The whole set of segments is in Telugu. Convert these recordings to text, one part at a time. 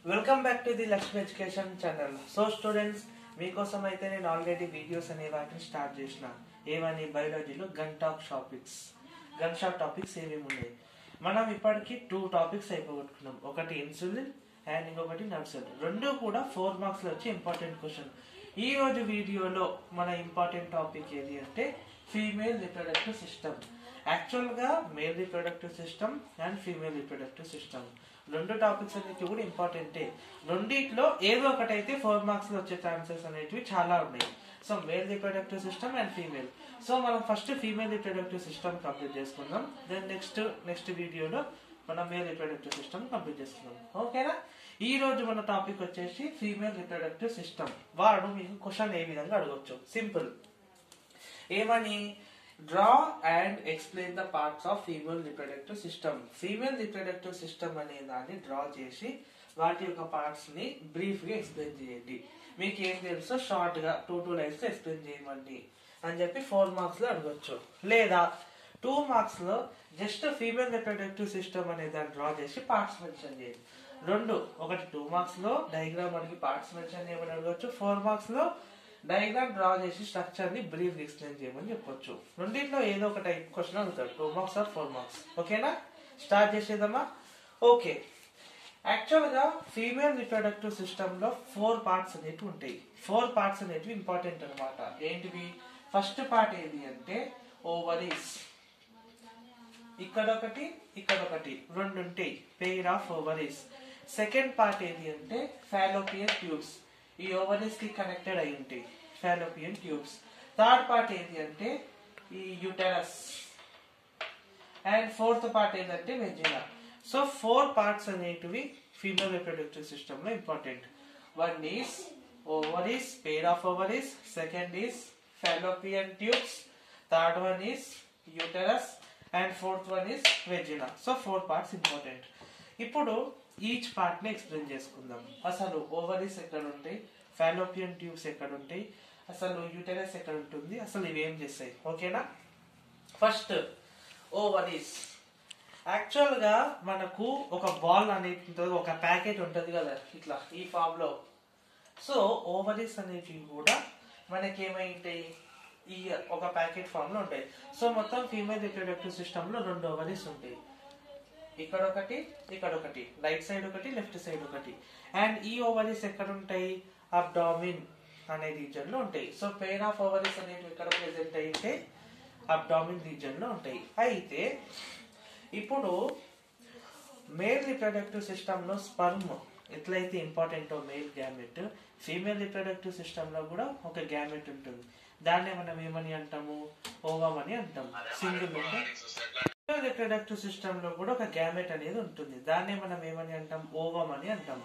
Welcome back to the Lakshmi education channel. So students, మీకోసం అయితే నేను ఆల్రెడీ వీడియోస్ అనే వాటిని స్టార్ట్ చేసిన. ఏమని బయాలజీలో గన్ షాట్ టాపిక్స్ ఏమేమి ఉన్నాయి. మనం ఇప్పటికి 2 టాపిక్స్ అయిపోగొట్టుకున్నాం. ఒకటి ఇన్సులిన్ అండ్ ఇంకొకటి నర్సల్. రెండు కూడా 4 మార్క్స్ లో వచ్చి ఇంపార్టెంట్ క్వశ్చన్. ఈ రోజు వీడియోలో మన ఇంపార్టెంట్ టాపిక్ ఏది అంటే ఫీమేల్ రిప్రొడక్టివ్ సిస్టమ్. యాక్చువల్ గా male reproductive system and female reproductive system రెండు టాపిక్స్ అనేవి కూడా ఇంపార్టెంటే. రెండిట్లో ఏదో ఒకటైతే 4 మార్క్స్ లో వచ్చే ఛాన్సెస్ అనేటివి చాలా ఉన్నాయి. So male reproductive system and female. So మనం first female reproductive system complete చేసుకుందాం. దెన్ నెక్స్ట్ వీడియోలో మనం మేల్ రిప్రొడక్టివ్ సిస్టమ్ కంప్లీట్ చేసుకుందాం. ఓకేనా? ఈ రోజు మన టాపిక్ వచ్చేసి ఫీమేల్ రిప్రొడక్టివ్ సిస్టమ్. వాడు మీకు క్వశ్చన్ ఏ విధంగా అడగొచ్చు, సింపుల్. ఏమని? Draw and explain the parts of female reproductive system. Female reproductive system అనే దాన్ని డ్రా చేసి వాటి యొక్క పార్ట్స్ ని బ్రీఫ్ గా ఎక్స్ప్లెయిన్ చేయండి. మీకు ఏం తెలుసో షార్ట్ గా 2 లైన్స్ లో ఎక్స్ప్లెయిన్ చేయమండి అని చెప్పి 4 మార్క్స్ లో అడగొచ్చు. లేదా 2 మార్క్స్ లో జస్ట్ ఫీమేల్ రిప్రొడక్టివ్ సిస్టమ్ అనే దాన్ని డ్రా చేసి పార్ట్స్ మెన్షన్ చేయండి. ఒకటి 2 మార్క్స్ లో డయాగ్రామ్ అడిగి పార్ట్స్ మెన్షన్ చేయమని అడగొచ్చు. 4 మార్క్స్ లో డయాగ్రామ్ డ్రా చేసి స్ట్రక్చర్ ని బ్రీఫ్ ఎక్స్ప్లెయిన్ చేయమని చెప్పొచ్చు. రెండింటిలో ఏదో ఒక టైప్ క్వశ్చన్ అడుగుతాడు. 2 మార్క్స్ ఆర్ 4 మార్క్స్. ఓకేనా? స్టార్ట్ చేసేద్దామా? ఓకే. యాక్చువల్ గా ఫీమేల్ రిప్రొడక్టివ్ సిస్టమ్ లో 4 పార్ట్స్ అనేవి ఉంటాయి. 4 పార్ట్స్ అనేవి ఇంపార్టెంట్ అనమాట. ఏంటివి? ఫస్ట్ పార్ట్ ఏది అంటే ఓవరీస్. ఇక్కడొకటి రెండు ఉంటాయి, pair of ovaries. Second part ఏది అంటే ఫాలోపియన్ ట్యూబ్స్. ఈ ఓవరీస్ కి కనెక్టెడ్ అయి ఉంటాయి ఫాలోపియన్ ట్యూబ్స్. థర్డ్ పార్ట్ ఏది అంటే ఈ యూటెరస్. అండ్ ఫోర్త్ పార్ట్ ఏంటంటే వెజినా. సో 4 పార్ట్స్ అనేటివి ఫీమేల్ రిప్రొడక్టివ్ సిస్టమ్ లో important. One is ovaries, pair of ovaries. Second is fallopian tubes. Third one is uterus and fourth one is vagina. So 4 parts important. ఇప్పుడు ఈచ్ పార్ట్ ని ఎక్స్ప్లెయిన్ చేసుకుందాం. అసలు ఓవరీస్ ఎక్కడ ఉంటాయి, ఫాలోపియన్ ట్యూబ్స్ ఎక్కడ ఉంటాయి, అసలు యూటెరస్ ఎక్కడ ఉంటుంది, అసలు ఇవి ఏం చేస్తాయి. ఓకేనా? First ovaries. యాక్చువల్ గా మనకు ఒక బాల్ అనేది ఉంటుంది, ఒక ప్యాకెట్ ఉంటుంది కదా ఇట్లా ఈ ఫామ్ లో. సో ఓవరీస్ అనేటివి కూడా మనకి ఏమై ఉంటాయి, ఈ ఒక ప్యాకెట్ ఫామ్ లో ఉంటాయి. సో మొత్తం ఫీమేల్ రిప్రొడక్టివ్ సిస్టమ్ లో 2 ఓవరీస్ ఉంటాయి. ఇక్కడ ఒకటి, రైట్ సైడ్ ఒకటి, లెఫ్ట్ సైడ్ ఒకటి. అండ్ ఈ ఓవరీస్ ఎక్కడ ఉంటాయి? అబ్డామిన్ అనే రీజన్ లో ఉంటాయి. సో పెయిర్ ఆఫ్ ఓవరీస్ అనేవి ఎక్కడ ప్రెసెంట్ అయితే అబ్డామిన్ రీజన్ లో ఉంటాయి. అయితే ఇప్పుడు మేల్ రిప్రొడక్టివ్ సిస్టమ్ లో స్పర్మ్ ఎట్లయితే ఇంపార్టెంటో male gamete, female reproductive system లో కూడా ఒక గ్యామెట్ ఉంటుంది. దాన్నే మనం ఏమని అంటాము? ఓవమ్ అని అంటాము. సింగిల్ ఉంటే రిప్రొడక్టివ్ సిస్టమ్ లో కూడా ఒక గ్యామెట్ అనేది ఉంటుంది. దాన్నే మనం ఏమని అంటాం? ఓవమ్ అని అంటాం.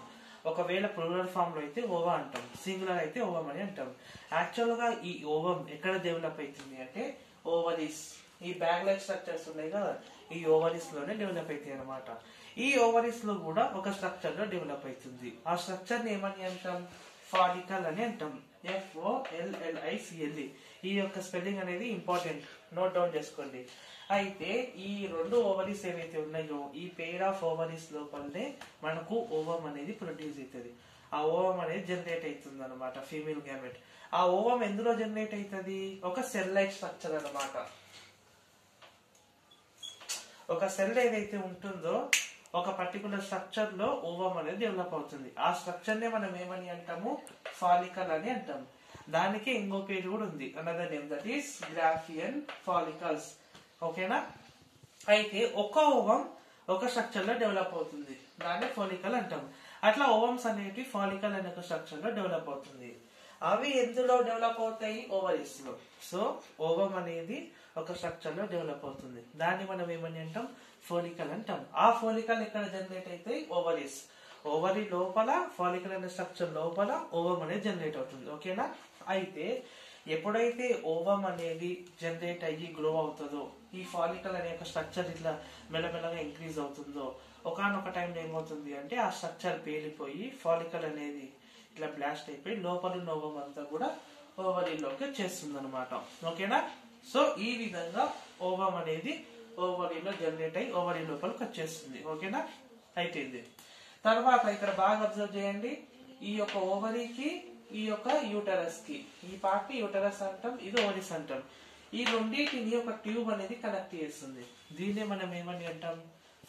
ఒకవేళ ప్లూరల్ ఫామ్ లో అయితే ఓవా అంటాం, సింగులర్ అయితే ఓవమ్ అని అంటాం. యాక్చువల్ గా ఈ ఓవమ్ ఎక్కడ డెవలప్ అవుతుంది అంటే ఓవరీస్. ఈ బ్యాగ్ లైక్ స్ట్రక్చర్స్ ఉన్నాయి కదా, ఈ ఓవరీస్ లోనే డెవలప్ అవుతాయి అనమాట. ఈ ఓవరీస్ లో కూడా ఒక స్ట్రక్చర్ లో డెవలప్ అవుతుంది. ఆ స్ట్రక్చర్ ని ఏమని అంటాం? ఫాలికల్ అని అంటాం. FOLLICLE. ఈ యొక్క స్పెల్లింగ్ అనేది ఇంపార్టెంట్, నోట్ డౌన్ చేసుకోండి. అయితే ఈ 2 ఓవరీస్ ఏవైతే ఉన్నాయో ఈ పెయిర్ ఆఫ్ ఓవరీస్ లోపలనే మనకు ఓవమ్ అనేది ప్రొడ్యూస్ అవుతుంది. ఆ ఓవమ్ అనేది జనరేట్ అవుతుంది అనమాట, ఫీమేల్ గ్యామెట్. ఆ ఓవమ్ ఎందులో జనరేట్ అవుతుంది? ఒక సెల్ లైక్ స్ట్రక్చర్ అనమాట. ఒక సెల్ ఏదైతే ఉంటుందో ఒక పర్టికులర్ స్ట్రక్చర్ లో ఓవమ్ అనేది డెవలప్ అవుతుంది. ఆ స్ట్రక్చర్ నే మనం ఏమని అంటాము? ఫాలికల్ అని అంటాం. దానికి ఇంకో పేరు కూడా ఉంది, another name, that is గ్రాఫియన్ follicles. ఓకేనా? అయితే ఒక ఓవమ్ ఒక స్ట్రక్చర్ లో డెవలప్ అవుతుంది, దాన్ని ఫాలికల్ అంటాం. అట్లా ఓవమ్స్ అనేవి ఫాలికల్ అనే ఒక స్ట్రక్చర్ లో డెవలప్ అవుతుంది. అవి ఎందులో డెవలప్ అవుతాయి? ఓవరీస్ లో. సో ఓవమ్ అనేది ఒక స్ట్రక్చర్ లో డెవలప్ అవుతుంది, దాన్ని మనం ఏమని అంటాం? ఫోలికల్ అంటాం. ఆ ఫోలికల్ ఎక్కడ జనరేట్ అవుతాయి? ఓవరీస్. ఓవరీ లోపల ఫాలికల్ అనే స్ట్రక్చర్ లోపల ఓవమ్ అనేది జనరేట్ అవుతుంది. ఓకేనా? అయితే ఎప్పుడైతే ఓవమ్ అనేది జనరేట్ అయ్యి గ్రో అవుతుందో, ఈ ఫాలికల్ అనే ఒక స్ట్రక్చర్ ఇట్లా మెల్లమెల్లగా ఇంక్రీజ్ అవుతుందో, ఒకనొక టైంలో ఏమవుతుంది అంటే ఆ స్ట్రక్చర్ పేలిపోయి ఫాలికల్ అనేది ఇట్లా బ్లాస్ట్ అయిపోయి లోపల ఉన్న ఓవమ్ అంతా కూడా ఓవరీలోకి వచ్చేస్తుంది అనమాట. ఓకేనా? సో ఈ విధంగా ఓవమ్ అనేది ఓవరీలో జనరేట్ అయ్యి ఓవరీ లోపలికి వచ్చేస్తుంది. ఓకేనా? అయిపోయింది. తర్వాత ఇక్కడ బాగా అబ్జర్వ్ చేయండి, ఈ యొక్క ఓవరీకి ఈ యొక్క యూటరస్ కి, ఈ పార్ట్ ని యూటరస్ అంటాం, ఇది ఓవరీస్ అంటాం. ఈ రెండింటిని ఒక ట్యూబ్ అనేది కనెక్ట్ చేస్తుంది. దీన్నే మనం ఏమని అంటాం,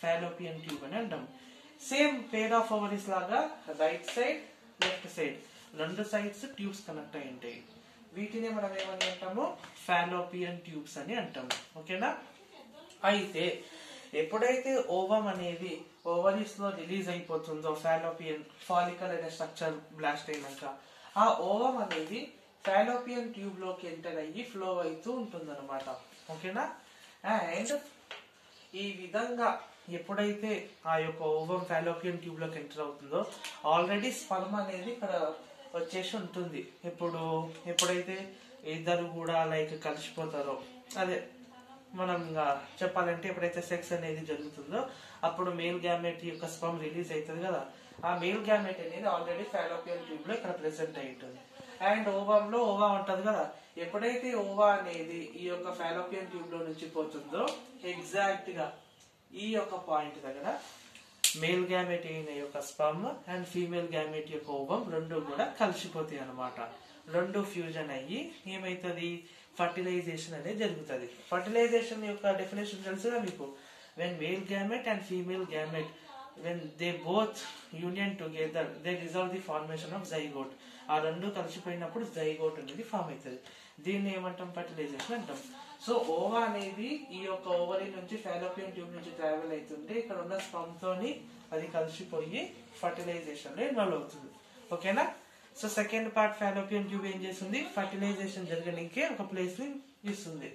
ఫాలోపియన్ ట్యూబ్ అని అంటాం. సేమ్ పేర్ ఆఫ్ ఓవరీస్ లాగా రైట్ సైడ్ లెఫ్ట్ సైడ్ రెండు సైడ్స్ ట్యూబ్స్ కనెక్ట్ అయి ఉంటాయి. వీటిని మనం ఏమని అంటాము, ఫాలోపియన్ ట్యూబ్స్ అని అంటాము. ఓకేనా. అయితే ఎప్పుడైతే ఓవం అనేది ఓవరీస్ లో రిలీజ్ అయిపోతుందో, ఫాలోపియన్ ఫాలికల్ అనే స్ట్రక్చర్ బ్లాస్ట్ అయినాక, ఆ ఓవం అనేది ఫాలోపియన్ ట్యూబ్ లోకి ఎంటర్ అయ్యి ఫ్లో అవుతూ ఉంటుంది అనమాట. ఓకేనా. అండ్ ఈ విధంగా ఎప్పుడైతే ఆ యొక్క ఓవం ఫాలోపియన్ ట్యూబ్ లోకి ఎంటర్ అవుతుందో, ఆల్రెడీ స్పర్మ్ అనేది ఇక్కడ వచ్చేసి ఉంటుంది. ఎప్పుడైతే ఇద్దరు కూడా లైక్ కలిసిపోతారో, అదే మనం ఇంకా చెప్పాలంటే ఎప్పుడైతే సెక్స్ అనేది జరుగుతుందో అప్పుడు మేల్ గ్యామెట్ యొక్క స్పర్మ్ రిలీజ్ అవుతుంది కదా, ఆ మేల్ గ్యామెట్ అనేది ఆల్రెడీ ఫాలోపియన్ ట్యూబ్ లో ఇక్కడ ప్రెసెంట్ అయి ఉంటుంది. అండ్ ఓవంలో ఓవా ఉంటది కదా, ఎప్పుడైతే ఓవా అనేది ఈ యొక్క ఫాలోపియన్ ట్యూబ్ లో నుంచి పోతుందో, ఎగ్జాక్ట్ గా ఈ యొక్క పాయింట్ దగ్గర మేల్ గ్యామెట్ అయిన యొక్క స్పర్మ్ అండ్ ఫీమేల్ గ్యామెట్ యొక్క ఓవం రెండు కూడా కలిసిపోతాయి అనమాట. రెండు ఫ్యూజన్ అయ్యి ఏమైతుంది, ఫర్టిలైజేషన్ అనేది జరుగుతుంది. ఫర్టిలైజేషన్ యొక్క డెఫినేషన్ తెలుసుగా మీకు, when male gamete and female gamete when they both union together they result the formation of zygote. ఆ రెండు కలిసిపోయినప్పుడు జైగోట్ అనేది ఫామ్ అవుతుంది. దీన్ని ఏమంటాం, ఫర్టిలైజేషన్ అంటాం. సో ఓవా అనేది ఈ యొక్క ఓవరీ నుంచి ఫాలోపియన్ ట్యూబ్ నుంచి ట్రావెల్ అవుతుంటే ఇక్కడ ఉన్న స్పర్మ్ తోని అది కలిసిపోయి ఫర్టిలైజేషన్ లో ఇన్వాల్వ్ అవుతుంది. ఓకేనా. So second part Fallopian tube ఏం చేస్తుంది, ఫర్టిలైజేషన్ జరగడానికి ఒక ప్లేస్ ని ఇస్తుంది.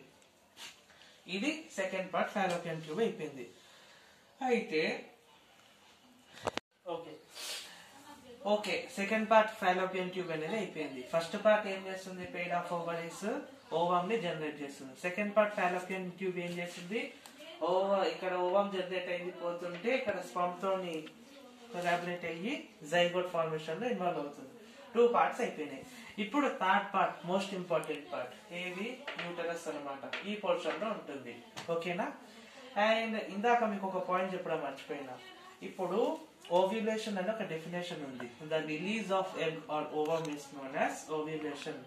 ఇది సెకండ్ పార్ట్ ఫాలోపియన్ ట్యూబ్ అయిపోయింది. అయితే okay second part Fallopian tube అనేది అయిపోయింది. ఫస్ట్ పార్ట్ ఏం చేస్తుంది, పెయిర్ ఆఫ్ ఓవరీస్ ఓవం ని జనరేట్ చేస్తుంది. సెకండ్ పార్ట్ ఫాలోపియన్ ట్యూబ్ ఏం చేస్తుంది, ఇక్కడ ఓవం జనరేట్ అయింది పోతుంటే ఇక్కడ స్పర్మ్ తోని కొలాబరేట్ అయ్యి జైగోట్ ఫార్మేషన్ లో ఇన్వాల్వ్ అవుతుంది. 2 పార్ట్స్ అయిపోయినాయి. ఇప్పుడు third part, most important part, ఏది యూటరస్ అనమాట. ఈ పోర్షన్ లో ఉంటుంది. ఓకేనా. అండ్ ఇందాక మీకు ఒక పాయింట్ చెప్పడం మర్చిపోయినా, ఇప్పుడు ఓవ్యులేషన్ అనే ఒక డెఫినేషన్ ఉంది. The release of egg or ovum is known as ovulation.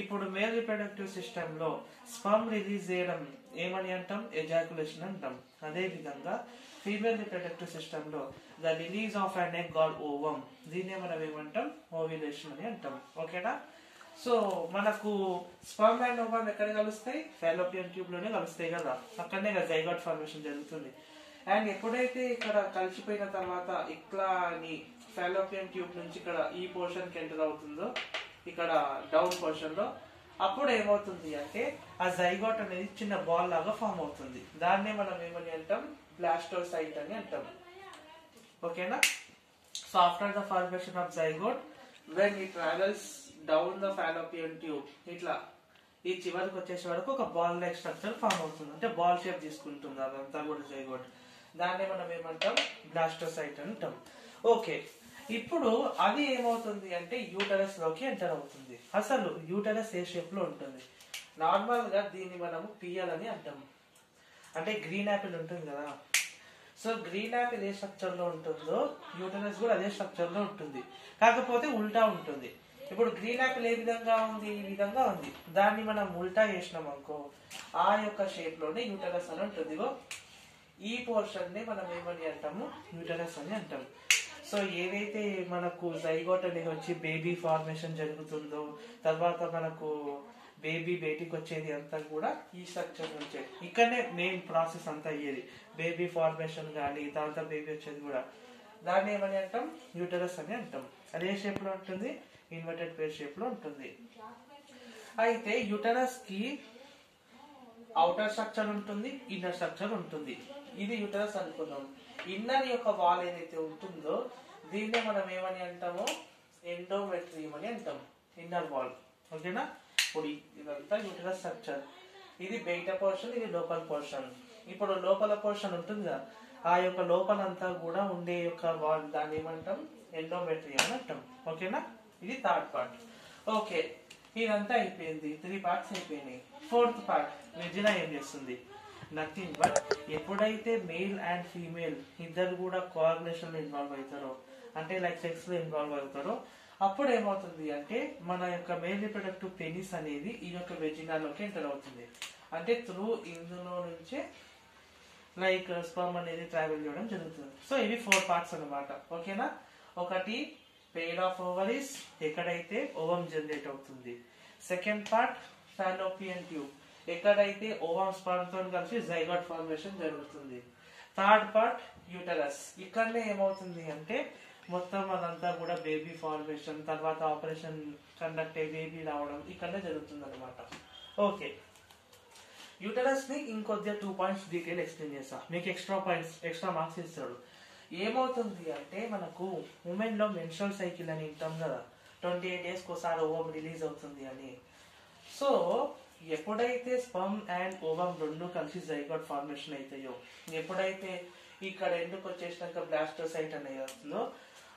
ఇప్పుడు మేల్ రిప్రొడక్టివ్ సిస్టమ్ లో స్పర్మ్ రిలీజ్ చేయడం ఏమని అంటాం, ఎజాకులేషన్ అంటాం. అదే విధంగా ఫీమేల్ రిప్రొడక్టివ్ సిస్టమ్ లో the release of an egg or ovum, దీన్నే మనం ఏమంటాం, ఓవ్యులేషన్ అని అంటాం. ఓకేనా. సో మనకు స్పర్మ్ అండ్ ఓవమ్ ఎక్కడ కలుస్తాయి, ఫాలోపియన్ ట్యూబ్ లోనే కలుస్తాయి కదా, అక్కడనే జైగోట్ ఫార్మేషన్ జరుగుతుంది. అండ్ ఎప్పుడైతే ఇక్కడ కలిసిపోయిన తర్వాత ఇట్లా అని ఫాలోపియన్ ట్యూబ్ నుంచి ఇక్కడ ఈ పోర్షన్ కి ఎంటర్ అవుతుందో, ఇక్కడ డౌన్ పోర్షన్ లో, అప్పుడు ఏమవుతుంది అంటే ఆ జైగోట్ అనేది చిన్న బాల్ లాగా ఫామ్ అవుతుంది. దాన్నే మనం ఏమని అంటాం, బ్లాస్టోసైట్ అని అంటాం. ఓకేనా. So after the formation of zygote, when it travels down the Fallopian tube, ఇట్లా ఈ చివరికి వచ్చేసే వరకు ఒక బాల్ లైక్ స్ట్రక్చర్ ఫామ్ అవుతుంది, అంటే బాల్ షేప్ తీసుకుంటుంది అదంతా కూడా జైగోట్. దాన్ని మనం ఏమంటాం, బ్లాస్టోసైట్ అంటాం. ఓకే. ఇప్పుడు అది ఏమవుతుంది అంటే యూటరస్ లోకి ఎంటర్ అవుతుంది. అసలు యూటరస్ ఏ షేప్ లో ఉంటుంది, నార్మల్ గా దీన్ని మనము పియల్ అని అంటాం. అంటే గ్రీన్ యాపిల్ ఉంటుంది కదా, సో గ్రీన్ యాపిల్ ఏ స్ట్రక్చర్ లో ఉంటుందో యూటరస్ కూడా అదే స్ట్రక్చర్ లో ఉంటుంది, కాకపోతే ఉల్టా ఉంటుంది. ఇప్పుడు గ్రీన్ యాపిల్ ఏ విధంగా ఉంది, ఈ విధంగా ఉంది. దాన్ని మనం ఉల్టా చేసినాం అనుకో, ఆ యొక్క షేప్ లోనే యూటరస్ అని ఉంటుంది. ఈ పోర్షన్ ని మనం ఏమని అంటాము, యూటరస్ అని అంటాం. సో ఏదైతే మనకు జైగోట్ అనేది వచ్చి బేబీ ఫార్మేషన్ జరుగుతుందో, తర్వాత మనకు బేబీ బయటికి వచ్చేది అంతా కూడా ఈ స్ట్రక్చర్ నుంచే, ఇక్కడనే మెయిన్ ప్రాసెస్ అంతా అయ్యేది. బేబీ ఫార్మేషన్ కానీ తర్వాత బేబీ వచ్చేది కూడా, దాన్ని ఏమని అంటాం, యూటరస్ అని అంటాం. అదే షేప్ లో ఉంటుంది, ఇన్వర్టెడ్ పేర్ షేప్ లో ఉంటుంది. అయితే యూటరస్ కి అవుటర్ స్ట్రక్చర్ ఉంటుంది, ఇన్నర్ స్ట్రక్చర్ ఉంటుంది. ఇది యూటరస్ అనుకున్నాం. ఇన్నర్ యొక్క వాల్ ఏదైతే ఉంటుందో దీన్నే మనం ఏమని అంటామో, ఎండోమెట్రియం అని అంటాం, ఇన్నర్ వాల్. ఓకేనా. ఇప్పుడు ఇదంతా యూటరస్ స్ట్రక్చర్, ఇది బయట పోర్షన్, ఇది లోపల పోర్షన్. ఇప్పుడు లోపల పోర్షన్ ఉంటుందిగా, ఆ యొక్క లోపలంతా కూడా ఉండే యొక్క వాల్, దాన్ని ఏమంటాం, ఎండోమెట్రియం అని అంటాం. ఓకేనా. ఇది థర్డ్ పార్ట్. ఓకే, ఇదంతా అయిపోయింది. 3 పార్ట్స్ అయిపోయినాయి. ఫోర్త్ పార్ట్, వెజినా ఏం చేస్తుంది, నథింగ్ బట్ ఎప్పుడైతే మేల్ అండ్ ఫీమేల్ ఇద్దరు కూడా కోఆర్డినేషన్ లో ఇన్వాల్వ్ అవుతారో, అంటే లైక్ సెక్స్ లో ఇన్వాల్వ్ అవుతారో అప్పుడు ఏమవుతుంది అంటే మన యొక్క మేల్ రిప్రొడక్టివ్ పెనిస్ అనేది ఈ యొక్క వెజినాలోకి ఎంటర్ అవుతుంది. అంటే త్రూ ఇందులో నుంచే లైక్ స్పర్మ్ అనేది ట్రావెల్ చేయడం జరుగుతుంది. సో ఇవి 4 పార్ట్స్ అన్నమాట. ఓకేనా? ఒకటి పెయిర్ ఆఫ్ ఓవరీస్, ఎక్కడైతే ఓవం జనరేట్ అవుతుంది. సెకండ్ పార్ట్ ఫాలోపియన్ ట్యూబ్, ఎక్కడైతే ఓవం స్పర్మ్ తో కలిసి జైగోట్ ఫార్మేషన్ జరుగుతుంది. థర్డ్ పార్ట్ యూటరస్, ఇక్కడనే ఏమవుతుంది అంటే మొత్తం అదంతా కూడా బేబీ ఫార్మేషన్, తర్వాత ఆపరేషన్ కండక్ట్ అయ్యి బేబీ రావడం ఇక్కడనే జరుగుతుంది అనమాట. ఓకే, యూటరస్ ని ఇంకొద్దిగా 2 పాయింట్స్ డీటెయిల్ ఎక్స్ప్లెయిన్ చేస్తా. మీకు ఎక్స్ట్రా మార్క్స్ ఇస్తాడు. ఏమవుతుంది అంటే మనకు ఉమెన్ లో మెన్స్ట్రువల్ సైకిల్ అని వింటాం కదా, 28 days ఒకసారి ఓవం రిలీజ్ అవుతుంది అని. సో ఎప్పుడైతే స్పర్మ్ అండ్ ఓవం రెండు కలిసి జైగోట్ ఫార్మేషన్ అవుతాయో, ఎప్పుడైతే ఇక్కడ ఎందుకు వచ్చేసినాక బ్లాస్టోసైట్ అనేది వస్తుందో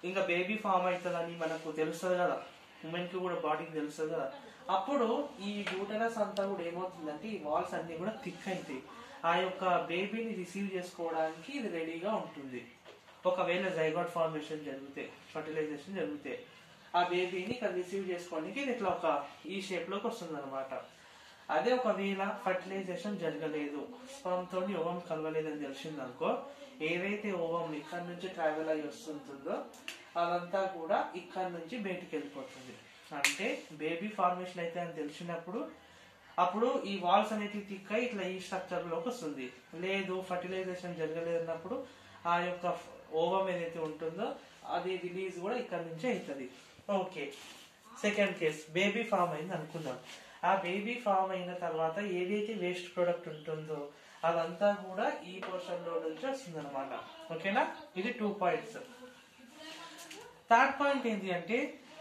ఇంకా బేబీ ఫామ్ అవుతుందని మనకు తెలుస్తుంది కదా, ఉమెన్ కి కూడా బాడీకి తెలుస్తుంది కదా, అప్పుడు ఈ యూటరస్ అంతా కూడా ఏమవుతుందంటే ఈ వాల్స్ అన్ని కూడా థిక్ అవుతాయి. ఆ యొక్క బేబీని రిసీవ్ చేసుకోవడానికి ఇది రెడీగా ఉంటుంది. ఒకవేళ జైగోట్ ఫార్మేషన్ జరిగితే, ఫర్టిలైజేషన్ జరిగితే ఆ బేబీని ఇక్కడ రిసీవ్ చేసుకోవడానికి ఇది ఇట్లా ఒక ఈ షేప్ లోకి వస్తుంది అనమాట. అదే ఒకవేళ ఫర్టిలైజేషన్ జరగలేదు, స్పర్మ్ తోని ఓవం కలవలేదని తెలిసిందనుకో, ఏవైతే ఓవం ఇక్కడ నుంచి ట్రావెల్ అయ్యి వస్తుందో అదంతా కూడా ఇక్కడ నుంచి బయటికి వెళ్ళిపోతుంది. అంటే బేబీ ఫార్మేషన్ అయితే అని తెలిసినప్పుడు అప్పుడు ఈ వాల్స్ అనేది థిక్ అయి ఇట్లా ఈ స్ట్రక్చర్ లోకి వస్తుంది. లేదు ఫర్టిలైజేషన్ జరగలేదన్నప్పుడు ఆ యొక్క ఓవం ఏదైతే ఉంటుందో అది రిలీజ్ కూడా ఇక్కడ నుంచి అవుతుంది. Okay, second case baby form అయింది అనుకుందాం. ఆ బేబీ ఫామ్ అయిన తర్వాత ఏదైతే వేస్ట్ ప్రొడక్ట్ ఉంటుందో అదంతా కూడా ఈ పోర్షన్ లో నుంచి వస్తుంది అనమాట. ఓకేనా? ఇది 2 పాయింట్స్. థర్డ్ పాయింట్ ఏంటి అంటే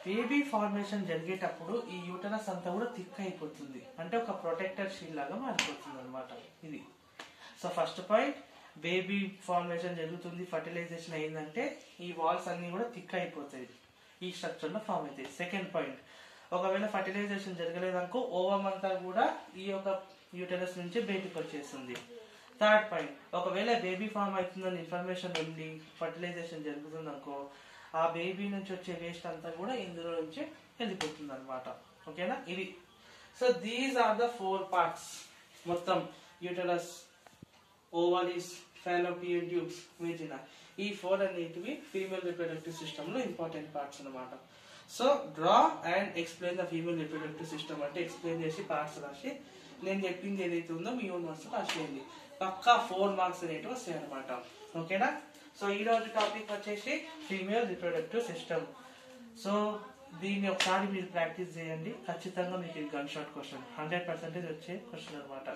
బేబీ ఫార్మేషన్ జరిగేటప్పుడు ఈ యూటరస్ అంతా కూడా థిక్ అయిపోతుంది, అంటే ఒక ప్రొటెక్టర్ షీల్డ్ లాగా మారిపోతుంది అనమాట. ఇది so first point, baby formation జరుగుతుంది, ఫర్టిలైజేషన్ అయిందంటే ఈ వాల్స్ అన్ని కూడా థిక్ అయిపోతాయి, ఈ స్ట్రక్చర్ లో ఫామ్ అవుతాయి. సెకండ్ పాయింట్, ఒకవేళ ఫర్టిలైజేషన్ జరగలేదనుకో ఓవం అంతా కూడా ఈ యొక్క యూటరస్ నుంచి బయటకు వచ్చేస్తుంది. థర్డ్ పాయింట్, ఒకవేళ బేబీ ఫామ్ అవుతుందని ఇన్ఫర్మేషన్ ఉంది, ఫర్టిలైజేషన్ జరుగుతుంది అనుకో, ఆ బేబీ నుంచి వచ్చే వేస్ట్ అంతా కూడా ఇందులో నుంచి వెళ్ళిపోతుంది అనమాట. ఓకేనా? ఇది so these are the 4 parts మొత్తం uterus, ovaries, fallopian tubes, vagina. ఈ 4 అనేటివి ఫీమేల్ రిప్రొడక్టివ్ సిస్టమ్ లో ఇంపార్టెంట్ పార్ట్స్ అనమాట. So draw and explain the female reproductive system అంటే ఎక్స్ప్లెయిన్ చేసి పార్ట్స్ రాసి నేను చెప్పింది ఏదైతే ఉందో మీ ఓన్ వర్డ్స్ రాసేయండి. పక్కా 4 మార్క్స్ అనేటివి వస్తాయి అనమాట. ఓకేనా? సో ఈ రోజు టాపిక్ వచ్చేసి ఫీమేల్ రిప్రొడక్టివ్ సిస్టమ్. సో దీన్ని ఒకసారి మీరు ప్రాక్టీస్ చేయండి, ఖచ్చితంగా మీకు గన్ షాట్ క్వశ్చన్ 100% వచ్చే క్వశ్చన్ అనమాట.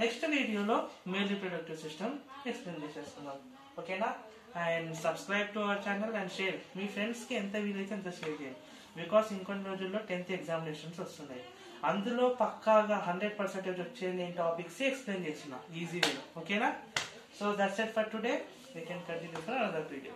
నెక్స్ట్ వీడియోలో మేల్ రిప్రొడక్టివ్ సిస్టమ్ ఎక్స్ప్లెయిన్ చేసేస్తున్నాం. ఓకేనా? And subscribe to our channel and share. Me friends కి ఎంత వీలైతే అంత షేర్ చేయండి. బికాస్ ఇంకొన్ని రోజుల్లో 10th ఎగ్జామినేషన్స్ వస్తున్నాయి. అందులో పక్కాగా 100% వచ్చే నేను టాపిక్స్ ఎక్స్ప్లెయిన్ చేస్తున్నా ఈజీ వే. ఓకేనా? So that's it for today. We can continue for another video.